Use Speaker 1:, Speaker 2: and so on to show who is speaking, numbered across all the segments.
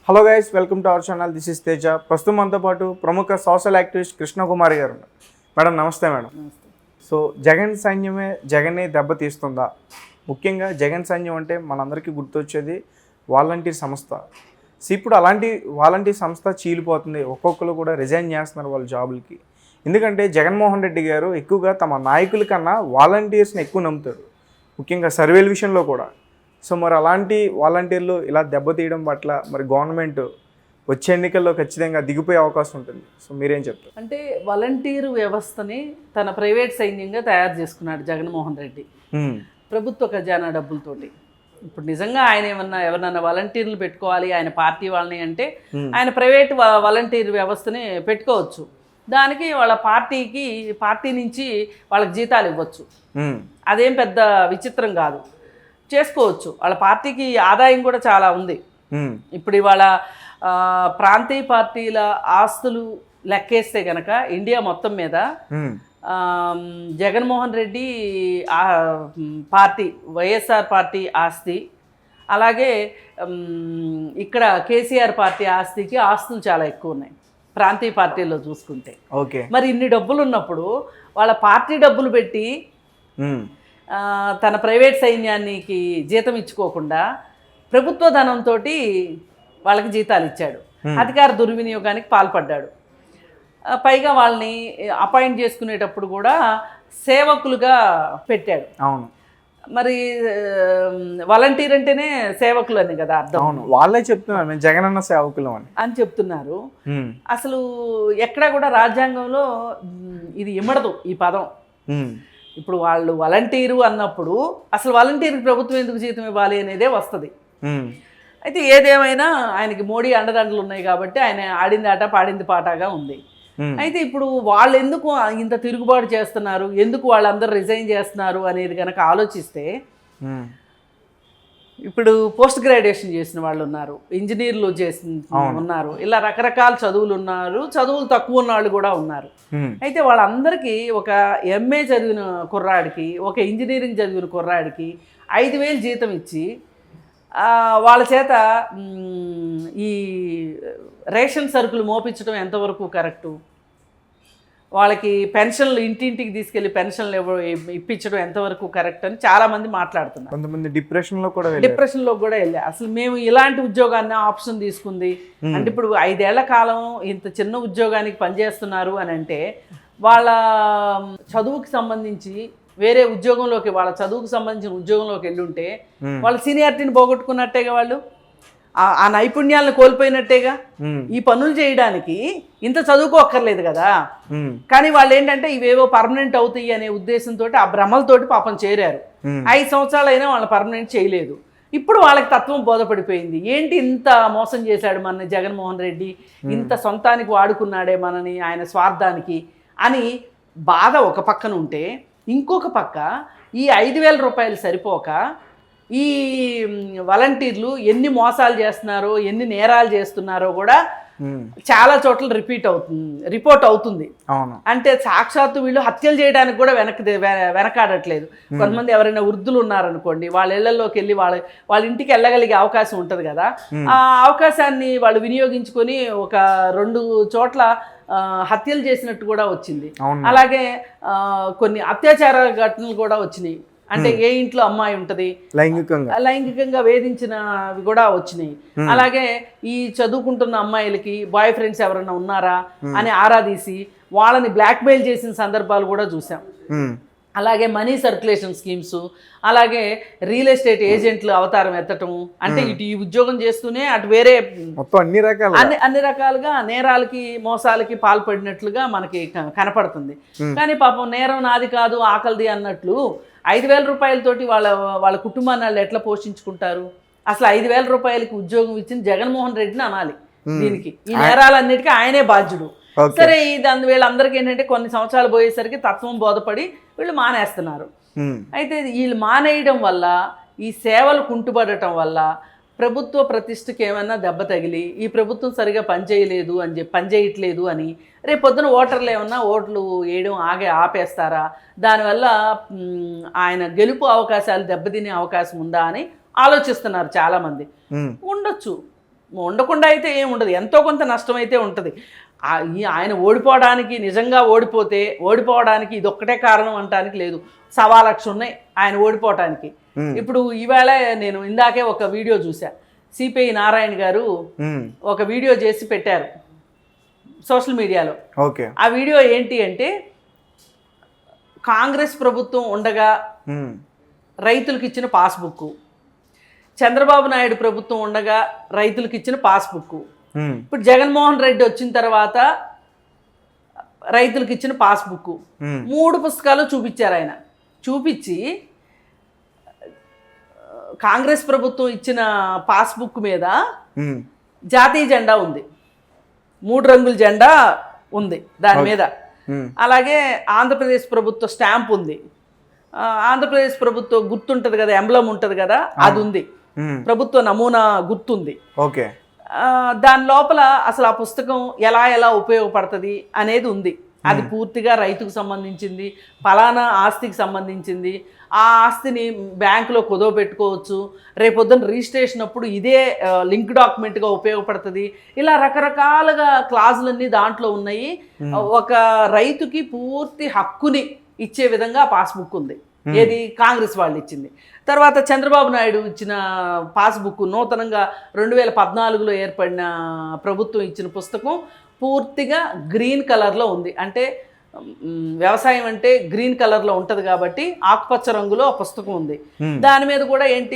Speaker 1: Hello guys, welcome to our channel. This is Teja. ప్రస్తుతం మనతో పాటు ప్రముఖ సోషల్ యాక్టివిస్ట్ కృష్ణకుమారి గారు ఉన్నారు. మేడం నమస్తే. మేడం సో జగన్ సైన్యమే జగన్ని దెబ్బతీస్తుందా? ముఖ్యంగా జగన్ సైన్యం అంటే మనందరికీ గుర్తొచ్చేది వాలంటీర్ సంస్థ. సో ఇప్పుడు అలాంటి వాలంటీర్ సంస్థ చీలిపోతుంది. ఒక్కొక్కరు కూడా రిజైన్ చేస్తున్నారు వాళ్ళ జాబులకి. ఎందుకంటే జగన్మోహన్ రెడ్డి గారు ఎక్కువగా తమ నాయకుల కన్నా వాలంటీర్స్ని ఎక్కువ నమ్ముతారు, ముఖ్యంగా సర్వేల విషయంలో కూడా. సో మరి అలాంటి వాలంటీర్లు ఇలా దెబ్బతీయడం పట్ల మరి గవర్నమెంట్ వచ్చే ఎన్నికల్లో ఖచ్చితంగా దిగిపోయే అవకాశం ఉంటుంది. సో మీరేం చెప్తారు?
Speaker 2: అంటే వాలంటీరు వ్యవస్థని తన ప్రైవేట్ సైన్యంగా తయారు చేసుకున్నాడు జగన్మోహన్ రెడ్డి ప్రభుత్వ ఖజానా డబ్బులతోటి. ఇప్పుడు నిజంగా ఆయన ఎవరన్నా వాలంటీర్లు పెట్టుకోవాలి ఆయన పార్టీ వాళ్ళని అంటే ఆయన ప్రైవేట్ వాలంటీర్ వ్యవస్థని పెట్టుకోవచ్చు. దానికి వాళ్ళ పార్టీ నుంచి వాళ్ళకి జీతాలు ఇవ్వచ్చు. అదేం పెద్ద విచిత్రం కాదు, చేసుకోవచ్చు. వాళ్ళ పార్టీకి ఆదాయం కూడా చాలా ఉంది. ఇప్పుడు ఇవాళ ప్రాంతీయ పార్టీల ఆస్తులు లెక్కేస్తే గనక ఇండియా మొత్తం మీద జగన్మోహన్ రెడ్డి పార్టీ వైఎస్ఆర్ పార్టీ ఆస్తి, అలాగే ఇక్కడ కేసీఆర్ పార్టీ ఆస్తులు చాలా ఎక్కువ ఉన్నాయి ప్రాంతీయ పార్టీల్లో చూసుకుంటే.
Speaker 1: ఓకే,
Speaker 2: మరి ఇన్ని డబ్బులు ఉన్నప్పుడు వాళ్ళ పార్టీ డబ్బులు పెట్టి తన ప్రైవేట్ సైన్యానికి జీతం ఇచ్చుకోకుండా ప్రభుత్వ ధనంతో వాళ్ళకి జీతాలు ఇచ్చాడు. అధికార దుర్వినియోగానికి పాల్పడ్డాడు. పైగా వాళ్ళని అపాయింట్ చేసుకునేటప్పుడు కూడా సేవకులుగా పెట్టాడు.
Speaker 1: అవును,
Speaker 2: మరి వాలంటీర్ అంటేనే సేవకులు అని కదా అర్థం.
Speaker 1: అవును, వాళ్ళే చెప్తున్నారు మేము జగనన్న సేవకులు అని
Speaker 2: చెప్తున్నారు. అసలు ఎక్కడా కూడా రాజ్యాంగంలో ఇది ఇమ్మడదు ఈ పదం. ఇప్పుడు వాళ్ళు వాలంటీరు అన్నప్పుడు అసలు వాలంటీర్కి ప్రభుత్వం ఎందుకు జీతం ఇవ్వాలి అనేదే వస్తుంది. అయితే ఏదేమైనా ఆయనకి మోడీ అండదండలు ఉన్నాయి కాబట్టి ఆయన ఆడింది ఆట పాడింది పాటగా ఉంది. అయితే ఇప్పుడు వాళ్ళు ఎందుకు ఇంత తిరుగుబాటు చేస్తున్నారు, ఎందుకు వాళ్ళందరూ రిజైన్ చేస్తున్నారు అనేది కనుక ఆలోచిస్తే, ఇప్పుడు పోస్ట్ గ్రాడ్యుయేషన్ చేసిన వాళ్ళు ఉన్నారు, ఇంజనీర్లు ఉన్నారు, ఇలా రకరకాల చదువులు ఉన్నారు, చదువులు తక్కువ ఉన్న వాళ్ళు కూడా ఉన్నారు. అయితే వాళ్ళందరికీ ఒక ఎంఏ చదివిన కుర్రాడికి, ఒక ఇంజనీరింగ్ చదివిన కుర్రాడికి 5,000 జీతం ఇచ్చి వాళ్ళ చేత ఈ రేషన్ సరుకులు మోపించడం ఎంతవరకు కరెక్టు, వాళ్ళకి పెన్షన్లు ఇంటింటికి తీసుకెళ్లి పెన్షన్లు ఇప్పించడం ఎంతవరకు కరెక్ట్ అని చాలామంది మాట్లాడుతున్నారు.
Speaker 1: కొంతమంది డిప్రెషన్లో కూడా
Speaker 2: వెళ్ళా. అసలు మేము ఇలాంటి ఉద్యోగాన్ని ఆప్షన్ తీసుకుంది అంటే ఇప్పుడు 5 ఏళ్ల కాలం ఇంత చిన్న ఉద్యోగానికి పనిచేస్తున్నారు అని అంటే వాళ్ళ చదువుకి సంబంధించి వేరే ఉద్యోగంలోకి, వాళ్ళ చదువుకు సంబంధించిన ఉద్యోగంలోకి వెళ్ళుంటే వాళ్ళ సీనియారిటీని పోగొట్టుకున్నట్టేగా, వాళ్ళు ఆ నైపుణ్యాలను కోల్పోయినట్టేగా. ఈ పనులు చేయడానికి ఇంత చదువుకోక్కర్లేదు కదా. కానీ వాళ్ళు ఏంటంటే ఇవేవో పర్మనెంట్ అవుతాయి అనే ఉద్దేశంతో ఆ భ్రమలతోటి పాపం చేరారు. 5 సంవత్సరాలు అయినా వాళ్ళ పర్మనెంట్ చేయలేదు. ఇప్పుడు వాళ్ళకి తత్వం బోధపడిపోయింది. ఏంటి ఇంత మోసం చేశాడు మనని జగన్మోహన్ రెడ్డి, ఇంత సొంతానికి వాడుకున్నాడే మనని ఆయన స్వార్థానికి అని బాధ ఒక పక్కన ఉంటే, ఇంకొక పక్క ఈ 5,000 రూపాయలు సరిపోక ఈ వాలంటీర్లు ఎన్ని మోసాలు చేస్తున్నారో, ఎన్ని నేరాలు చేస్తున్నారో కూడా చాలా చోట్ల రిపోర్ట్ అవుతుంది. అంటే సాక్షాత్తు వీళ్ళు హత్యలు చేయడానికి కూడా వెనకాడట్లేదు. కొంతమంది ఎవరైనా వృద్ధులు ఉన్నారనుకోండి, వాళ్ళ ఇళ్లలోకి వెళ్ళి వాళ్ళ ఇంటికి వెళ్ళగలిగే అవకాశం ఉంటుంది కదా, ఆ అవకాశాన్ని వాళ్ళు వినియోగించుకొని ఒక 2 చోట్ల హత్యలు చేసినట్టు కూడా వచ్చింది. అలాగే కొన్ని అత్యాచార ఘటనలు కూడా వచ్చినాయి. అంటే ఏ ఇంట్లో అమ్మాయి ఉంటది లైంగికంగా వేధించినవి కూడా వచ్చినాయి. అలాగే ఈ చదువుకుంటున్న అమ్మాయిలకి బాయ్ ఫ్రెండ్స్ ఎవరైనా ఉన్నారా అని ఆరాధీసి వాళ్ళని బ్లాక్మెయిల్ చేసిన సందర్భాలు కూడా చూసాం. అలాగే మనీ సర్క్యులేషన్ స్కీమ్స్, అలాగే రియల్ ఎస్టేట్ ఏజెంట్లు అవతారం ఎత్తటం, అంటే ఇటు ఈ ఉద్యోగం చేస్తూనే అటు వేరే అన్ని రకాలుగా నేరాలకి మోసాలకి పాల్పడినట్లుగా మనకి కనపడుతుంది. కానీ పాపం నేరం నాది కాదు ఆకలిది అన్నట్లు 5,000 రూపాయలతోటి వాళ్ళ కుటుంబాన్ని వాళ్ళు ఎట్లా పోషించుకుంటారు? అసలు 5,000 రూపాయలకి ఉద్యోగం ఇచ్చిన జగన్మోహన్ రెడ్డిని అనాలి. దీనికి ఈ నేరాలన్నిటికీ ఆయనే బాధ్యుడు. సరే, వీళ్ళందరికీ ఏంటంటే కొన్ని సంవత్సరాలు పోయేసరికి తత్వం బోధపడి వీళ్ళు మానేస్తున్నారు. అయితే వీళ్ళు మానేయడం వల్ల, ఈ సేవలు కుంటుపడటం వల్ల ప్రభుత్వ ప్రతిష్టకి ఏమన్నా దెబ్బ తగిలి ఈ ప్రభుత్వం సరిగా పనిచేయట్లేదు అని రేపు పొద్దున ఓటర్లు ఏమన్నా ఓట్లు వేయడం ఆపేస్తారా, దానివల్ల ఆయన గెలుపు అవకాశాలు దెబ్బతినే అవకాశం ఉందా అని ఆలోచిస్తున్నారు చాలామంది. ఉండొచ్చు, ఉండకుండా అయితే ఏం ఉండదు, ఎంతో కొంత నష్టం అయితే ఉంటుంది. ఆయన ఓడిపోవడానికి, నిజంగా ఓడిపోవడానికి ఇది ఒక్కటే కారణం అనడానికి లేదు. 1,00,000 ఉన్నాయి ఆయన ఓడిపోవటానికి. ఇప్పుడు ఈవేళ నేను ఇందాకే ఒక వీడియో చూసా, సిపిఐ నారాయణ గారు ఒక వీడియో చేసి పెట్టారు సోషల్ మీడియాలో.
Speaker 1: ఓకే,
Speaker 2: ఆ వీడియో ఏంటి అంటే, కాంగ్రెస్ ప్రభుత్వం ఉండగా రైతులకు ఇచ్చిన పాస్బుక్, చంద్రబాబు నాయుడు ప్రభుత్వం ఉండగా రైతులకు ఇచ్చిన పాస్బుక్, ఇప్పుడు జగన్మోహన్ రెడ్డి వచ్చిన తర్వాత రైతులకు ఇచ్చిన పాస్బుక్, 3 పుస్తకాలు చూపించారు ఆయన. చూపించి కాంగ్రెస్ ప్రభుత్వం ఇచ్చిన పాస్బుక్ మీద జాతీయ జెండా ఉంది, 3 రంగుల జెండా ఉంది దాని మీద. అలాగే ఆంధ్రప్రదేశ్ ప్రభుత్వ స్టాంప్ ఉంది, ఆంధ్రప్రదేశ్ ప్రభుత్వ గుర్తుంటుంది కదా, ఎంబ్లం ఉంటుంది కదా, అది ఉంది, ప్రభుత్వ నమూనా గుర్తుంది.
Speaker 1: ఓకే,
Speaker 2: దాని లోపల అసలు ఆ పుస్తకం ఎలా ఉపయోగపడుతుంది అనేది ఉంది. అది పూర్తిగా రైతుకు సంబంధించింది, ఫలానా ఆస్తికి సంబంధించింది. ఆ ఆస్తిని బ్యాంకులో కుదవ పెట్టుకోవచ్చు, రేపొద్దున రిజిస్ట్రేషన్ అప్పుడు ఇదే లింక్ డాక్యుమెంట్గా ఉపయోగపడుతుంది. ఇలా రకరకాలుగా క్లాజులన్నీ దాంట్లో ఉన్నాయి. ఒక రైతుకి పూర్తి హక్కుని ఇచ్చే విధంగా పాస్బుక్ ఉంది. ఏది కాంగ్రెస్ వాళ్ళు ఇచ్చింది. తర్వాత చంద్రబాబు నాయుడు ఇచ్చిన పాస్బుక్, నూతనంగా 2014లో ఏర్పడిన ప్రభుత్వం ఇచ్చిన పుస్తకం పూర్తిగా గ్రీన్ కలర్లో ఉంది. అంటే వ్యవసాయం అంటే గ్రీన్ కలర్లో ఉంటుంది కాబట్టి ఆకుపచ్చ రంగులో ఆ పుస్తకం ఉంది. దాని మీద కూడా ఏంటి,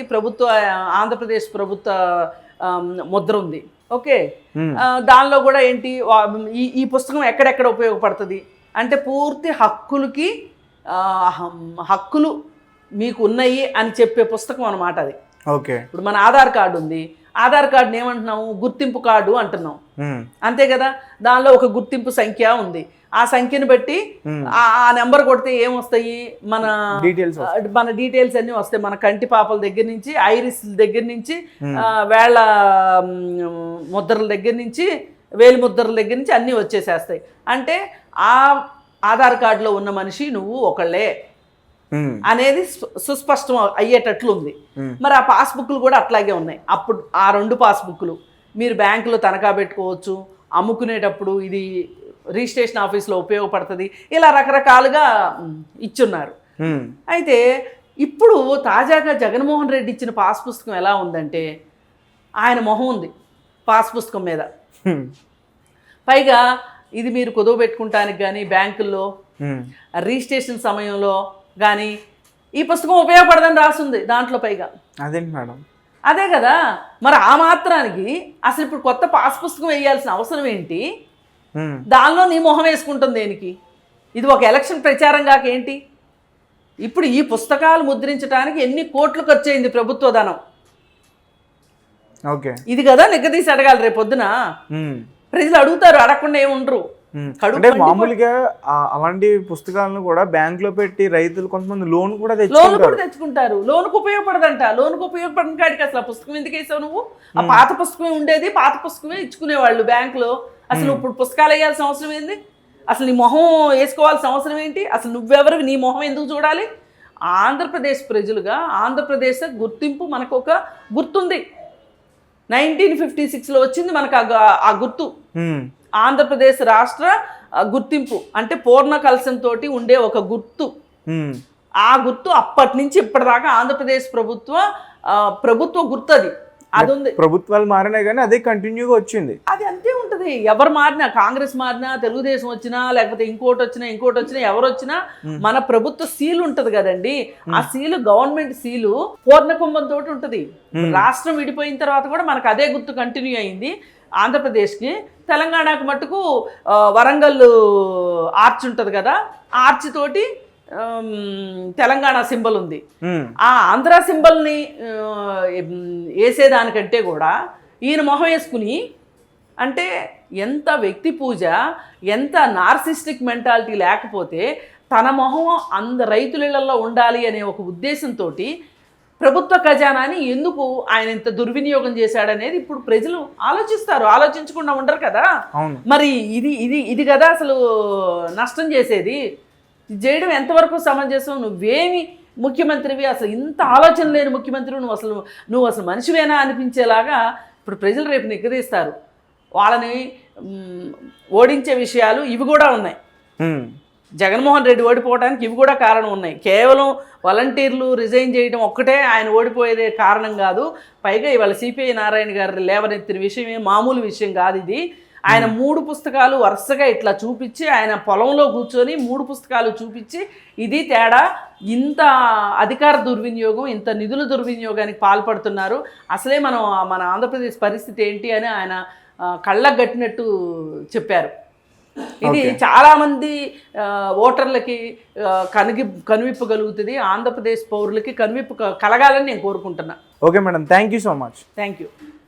Speaker 2: ఆంధ్రప్రదేశ్ ప్రభుత్వ ముద్ర ఉంది. ఓకే, దానిలో కూడా ఏంటి, ఈ పుస్తకం ఎక్కడెక్కడ ఉపయోగపడుతుంది అంటే పూర్తి హక్కులు మీకు ఉన్నాయి అని చెప్పే పుస్తకం అన్నమాట అది.
Speaker 1: ఓకే, ఇప్పుడు
Speaker 2: మన ఆధార్ కార్డు ఉంది, ఆధార్ కార్డుని ఏమంటున్నాము, గుర్తింపు కార్డు అంటున్నాం, అంతే కదా. దానిలో ఒక గుర్తింపు సంఖ్య ఉంది, ఆ సంఖ్యను బట్టి ఆ నెంబర్ కొడితే ఏమొస్తాయి, మన డీటెయిల్స్ అన్నీ వస్తాయి. మన కంటి పాపల దగ్గర నుంచి, ఐరిస్ దగ్గర నుంచి, వేళ్ళ ముద్రల దగ్గర నుంచి, వేలి ముద్రల దగ్గర నుంచి అన్నీ వచ్చేసేస్తాయి. అంటే ఆ ఆధార్ కార్డులో ఉన్న మనిషి నువ్వు ఒకళ్ళే అనేది సుస్పష్టం అయ్యేటట్లు ఉంది. మరి ఆ పాస్బుక్లు కూడా అట్లాగే ఉన్నాయి. అప్పుడు ఆ 2 పాస్బుక్లు మీరు బ్యాంకులో తనఖా పెట్టుకోవచ్చు, అమ్ముకునేటప్పుడు ఇది రిజిస్ట్రేషన్ ఆఫీస్లో ఉపయోగపడుతుంది, ఇలా రకరకాలుగా ఇచ్చున్నారు. అయితే ఇప్పుడు తాజాగా జగన్మోహన్ రెడ్డి ఇచ్చిన పాస్ పుస్తకం ఎలా ఉందంటే, ఆయన మొహం ఉంది పాస్ పుస్తకం మీద. పైగా ఇది మీరు కుదువ పెట్టుకుంటానికి కానీ, బ్యాంకుల్లో రిజిస్ట్రేషన్ సమయంలో కానీ ఈ పుస్తకం ఉపయోగపడదని రాస్తుంది దాంట్లో. పైగా
Speaker 1: అదేంటి మేడం,
Speaker 2: అదే కదా. మరి ఆ మాత్రానికి అసలు ఇప్పుడు కొత్త పాస్ పుస్తకం వేయాల్సిన అవసరం ఏంటి? దానిలో నీ మొహం వేసుకుంటుంది దేనికి? ఇది ఒక ఎలక్షన్ ప్రచారం కాక ఏంటి? ఇప్పుడు ఈ పుస్తకాలు ముద్రించడానికి ఎన్ని కోట్లు ఖర్చు అయింది ప్రభుత్వ ధనం?
Speaker 1: ఓకే,
Speaker 2: ఇది కదా నిగ్గదీసి అడగాలి. రేపు పొద్దున ప్రజలు అడుగుతారు, అడగకుండా ఏముండరు.
Speaker 1: అంటే మామూలుగా అలాంటి పుస్తకాలను కూడా బ్యాంక్ లో పెట్టి రైతులు కొంతమంది లోన్ కూడా
Speaker 2: తెచ్చుకుంటారు. లోన్కు ఉపయోగపడదంట. లోన్కు ఉపయోగపడిన కాడికి అసలు ఆ పుస్తకం ఎందుకు వేసావు నువ్వు? ఆ పాత పుస్తకమే ఉండేది, పాత పుస్తకమే ఇచ్చుకునేవాళ్ళు బ్యాంకులో. అసలు ఇప్పుడు పుస్తకాలు వేయాల్సిన అవసరం ఏంది? అసలు నీ మొహం వేసుకోవాల్సిన అవసరం ఏంటి? అసలు నువ్వెవరు, నీ మొహం ఎందుకు చూడాలి? ఆంధ్రప్రదేశ్ ప్రజలుగా ఆంధ్రప్రదేశ్ గుర్తింపు మనకు ఒక గుర్తుంది. 1956లో వచ్చింది మనకు ఆ గుర్తు. ఆంధ్రప్రదేశ్ రాష్ట్ర గుర్తింపు అంటే పూర్ణ కలశంతో ఉండే ఒక గుర్తు. ఆ గుర్తు అప్పటి నుంచి ఇప్పటిదాకా ఆంధ్రప్రదేశ్ ప్రభుత్వ గుర్తు అది. అది ఉంది.
Speaker 1: ప్రభుత్వాలు మారినా కానీ అదే కంటిన్యూగా వచ్చింది.
Speaker 2: అది అంతే ఉంటుంది. ఎవరు మారినా, కాంగ్రెస్ మారినా, తెలుగుదేశం వచ్చినా, లేకపోతే ఇంకోటి వచ్చినా ఎవరు వచ్చినా మన ప్రభుత్వ సీల్ ఉంటది కదండి. ఆ సీలు గవర్నమెంట్ సీలు పూర్ణకుంభంతో ఉంటది. రాష్ట్రం విడిపోయిన తర్వాత కూడా మనకు అదే గుర్తు కంటిన్యూ అయింది. ఆంధ్రప్రదేశ్కి, తెలంగాణకు మట్టుకు వరంగల్ ఆర్చ్ ఉంటుంది కదా, ఆర్చ్ తోటి తెలంగాణ సింబల్ ఉంది. ఆ ఆంధ్ర సింబల్ని వేసేదానికంటే కూడా ఈయన మొహం వేసుకుని, అంటే ఎంత వ్యక్తి పూజ, ఎంత నార్సిస్టిక్ మెంటాలిటీ లేకపోతే తన మొహం రైతులలో ఉండాలి అనే ఒక ఉద్దేశంతో ప్రభుత్వ ఖజానాని ఎందుకు ఆయన ఇంత దుర్వినియోగం చేశాడనేది ఇప్పుడు ప్రజలు ఆలోచిస్తారు. ఆలోచించకుండా ఉండరు కదా. మరి ఇది కదా అసలు నష్టం చేసేది. చేయడం ఎంతవరకు సమంజసం? నువ్వేమి ముఖ్యమంత్రివి, అసలు ఇంత ఆలోచన లేని ముఖ్యమంత్రి, నువ్వు అసలు మనిషివేనా అనిపించేలాగా ఇప్పుడు ప్రజలు రేపు నిగ్గదీస్తారు, వాళ్ళని ఓడించే విషయాలు ఇవి కూడా ఉన్నాయి. జగన్మోహన్ రెడ్డి ఓడిపోవడానికి ఇవి కూడా కారణం ఉన్నాయి. కేవలం వాలంటీర్లు రిజైన్ చేయడం ఒక్కటే ఆయన ఓడిపోయేదే కారణం కాదు. పైగా ఇవాళ సిపిఐ నారాయణ గారు లేవనెత్తిన విషయం మామూలు విషయం కాదు ఇది. ఆయన 3 పుస్తకాలు వరుసగా ఇట్లా చూపించి, ఆయన పొలంలో కూర్చొని 3 పుస్తకాలు చూపించి ఇది తేడా, ఇంత అధికార దుర్వినియోగం, ఇంత నిధుల దుర్వినియోగానికి పాల్పడుతున్నారు, అసలే మన ఆంధ్రప్రదేశ్ పరిస్థితి ఏంటి అని ఆయన కళ్ళకు గట్టినట్టు చెప్పారు. ఇది చాలామంది ఓటర్లకి కనువిప్పు కలుగుతుంది, ఆంధ్రప్రదేశ్ పౌరులకి కనువిప్పు కలగాలని నేను కోరుకుంటున్నా.
Speaker 1: Okay madam, thank you so much.
Speaker 2: Thank you.